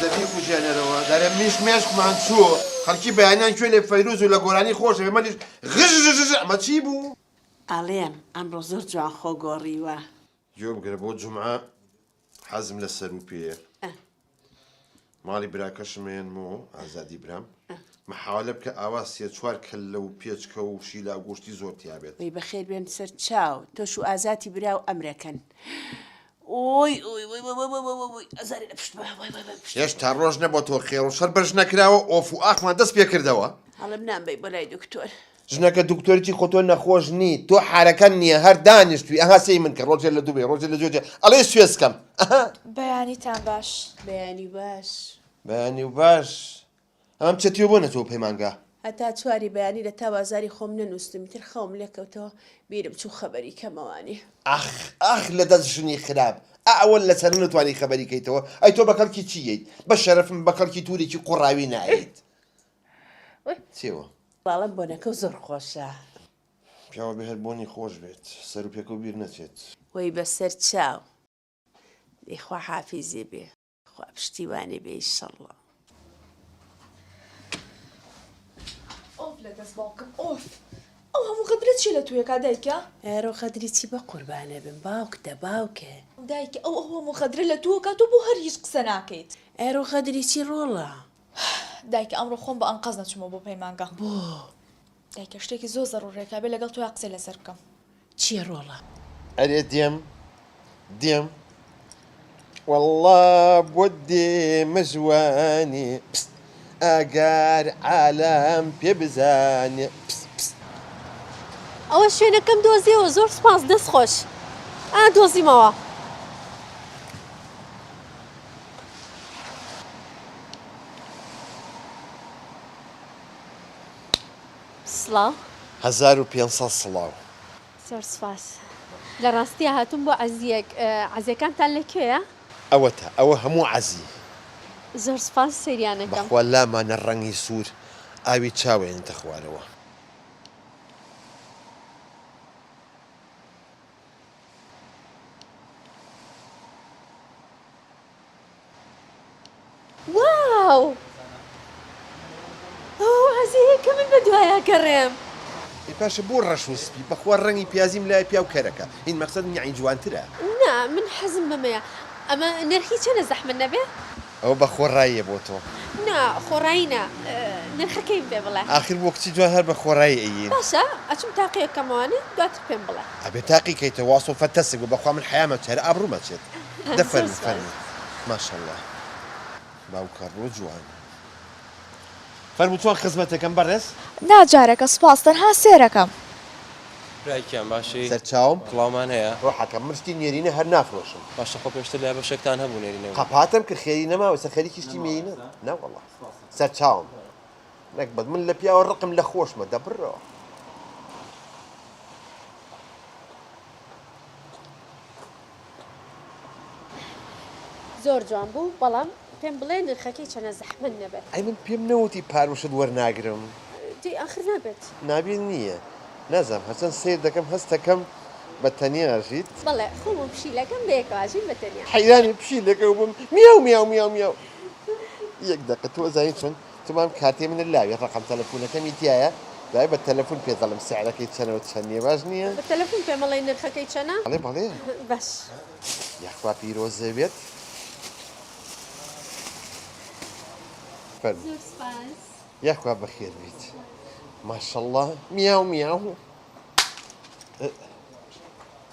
دەبی کوژێنەرەوە دەرە مێشکمان چوو خەڵکی بەیانیان کوێ لێ فەیروز و لە گۆرانی خۆشە ئێمەش غژ ئەمە چی بوو؟ ئاڵێم ئەمڕۆ زۆر جوان خۆگۆڕیوە. گوێ بگرە بۆ جومعە حەزم لە سەر و پێیە. ماڵی براکەشمێنمەوە ئازادی برام محاولە بکە ئاوا سێ چوار کەللە و پێچکە و شیلا و گوشتی زۆر تیابێت. وەی بەخێر بێن سەر چاو تۆش و ئازاتی برا و ئەمرەکەن. ئۆی ئەزاری لە پشت هێشتا ڕۆژ نەبوو تۆ خێر و شەر بەرژ نەکراوە ئۆف و ئاخمان دەست پێ کردەوە. هەڵم نامبەی بۆ لای دکتۆر. ژنەکە دکتۆرێکی خۆ تۆ نەخۆش نی تۆ حارەکە نییە هەر دانیشتوی ئەها سەی من کە ڕۆژێ لە دووبێ ڕۆژێ لە جۆجێ ئەڵێ سوێسکەم بەیانیتان باش بەیانی باش بەیانی و باش ئەم چەتیۆ بۆ نەچەوە پەیمانگا هەتا چواری بەیانی لە تاوازاری خۆم نەنووسم تر خەوم لێکەوتەوە بیرم چوو خەبەری کەمەوانی ئاخ لە دەست ژنی خراپ ئەوە لەسەر نتوانی خەبەری کەیتەوە ئەی تۆ بە کەڵکی چییت بە شەرەفم بە کەڵکی توورێکی قوڕاوی نایت چێوە باڵم بۆنەکە زۆر خۆشە پیاوە بێ هەر بۆنی خۆش بێت سەر و پێکە و بیر نەچێت وەی بەسەر چاو دەیخوا حافیزێ بێ خوا پشتیوانێ بێ ئیشەڵڵا. ئۆف لە دەست باوکم ئۆف ئەو هەموو خەدرە چی لە توێکا دایکە؟ ئێرۆ خەدری چی بە قوربانە بم باوکتە باوکە دایکە ئەو هەموو خەدرە لە تووەکە تۆ بۆ هەر هیچ قسە ناکەیت. ئێرۆ خەدری چی ڕۆڵە؟ دایکە ئەمڕۆ خۆم بە ئەنقەز نەچوومەوە بۆ پەیمانگا. بۆ؟ دایکە شتێکی زۆر زەڕوڕێکا بێ لەگەڵ تۆ قسەی لەسەر بکەم. چییە ڕۆڵە؟ ئەرێ دێم والله بۆ دێمە جوانی ئەگەر عالەم پێ بزانێ ئەوە شوێنەکەم دۆزیەوە زۆر سپاس دەست خۆش دۆزیمەوە. سڵاو 1500 سڵاو زۆر سپاس لە ڕاستیە هاتووم بۆ عەزیەک عەزیەکانتان لەکوێیە؟ ئەوە هەموو عەزی زۆر سپاس سەیریانەکەم بەخوا لامانە ڕەنگی سوور ئاوی چاوێنتە خوارەوە. واو ئەو عەزیەکە من بە دوایە گەڕێم. پاشە بۆ ڕەش و سپی بەخوا ڕەنگی پیازیم لای پیا و کەرەکە هین مەقسەد نیعی جوانترە. نا من حەزم بەمەیە ئەمە نرخی چەنە زەحمت نەبێ؟ ئەو بە خۆڕاییە بۆ تۆ. نا خۆڕایی نا نرخەکەی پێ بڵێ. ئاخر بۆ کچی جوان هەر بە خۆڕایی ئەیین. باشە ئەچم تاقیەکەمەوانە دواتر پێم بڵێ. ئەبێ تاقی کەیتە واسۆ فەتەسێک بۆ بەخوا من حیامە چێرە ئابڕوومە چێت. دەفەرمی فەرمی ماشەڵڵا باوکە ڕۆ جوان. فەرموو چۆن خزمەتەکەم بەڕێز؟ ناجارێکە سپاس تەنها سێرەکەم. برایکیان باشی سەرچاوم کڵاومان هەیە ڕۆحەکەم مشتی نێرینە هەر نافرۆشم. باشە خۆ پێشتر لای بەشێکتان هەبوو نێرینەوە قەپاتم کە خێری نەماوە سەخەریکی شتی مێینە نەوەڵڵا سەرچاوم نەکبەت من لە پیاوە ڕقم لە خۆشمە دەبڕەوە. زۆر جوان بوو بەڵام پێم بڵێ نرخەکەی چەنە زەحمت نەبێت. ئەی من پێم نەوتی پاروشت وەرناگرم دی ئاخر نابێت. نابین نییە نازام هەچەند سیر دەکەم هەستەکەم بە تەنیاژیت بەڵێ خۆم و پشیلەکەم بەیەکەواژین بەتەنیا حەیرانی پشیلەکە بووم میاو میاو میاو میاو یەک دەقە تۆ زانیت چۆن تۆمام کاتێ منە لاوی ڕقم تەلەفۆنەکەمی تایە دوای بە تەلەفۆن پێ دەڵم سیعرەکەی چەنەوە چەند نییە باش نییە بە تەلەفۆن پێم بڵێ نرخەکەی چەنە؟ بەڵێ بەڵێ باش یاخوا پیرۆزە بێت فەرموو زۆر سپاس یاخوا بەخێر بیت ماشەڵڵا میاو میاو.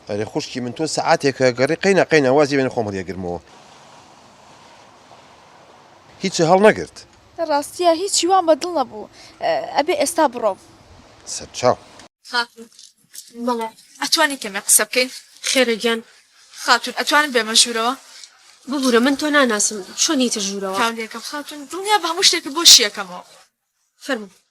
ئەرێ خوشکی من تۆ سەعاتێکە گەڕی قەینە وازی بێنە خۆم هەڵیەگرمەوە هیچ هەڵ نەگرت. لە ڕاستیە هیچی وان بەدڵ نەبوو ئەبێ ئێستا بڕۆم. سەرچاو خاتون بەڵێ ئەتوانی کەمێ قسە بکەین؟ خێرەگیان خاتون ئەتوانم بێمە ژوورەوە؟ ببوورە من تۆ ناناسم چۆنیتە ژوورەوە؟ کاولێکم خاتون دڵنیا بە هەموو شتێک بۆ شیەکەمەوە. فەرموو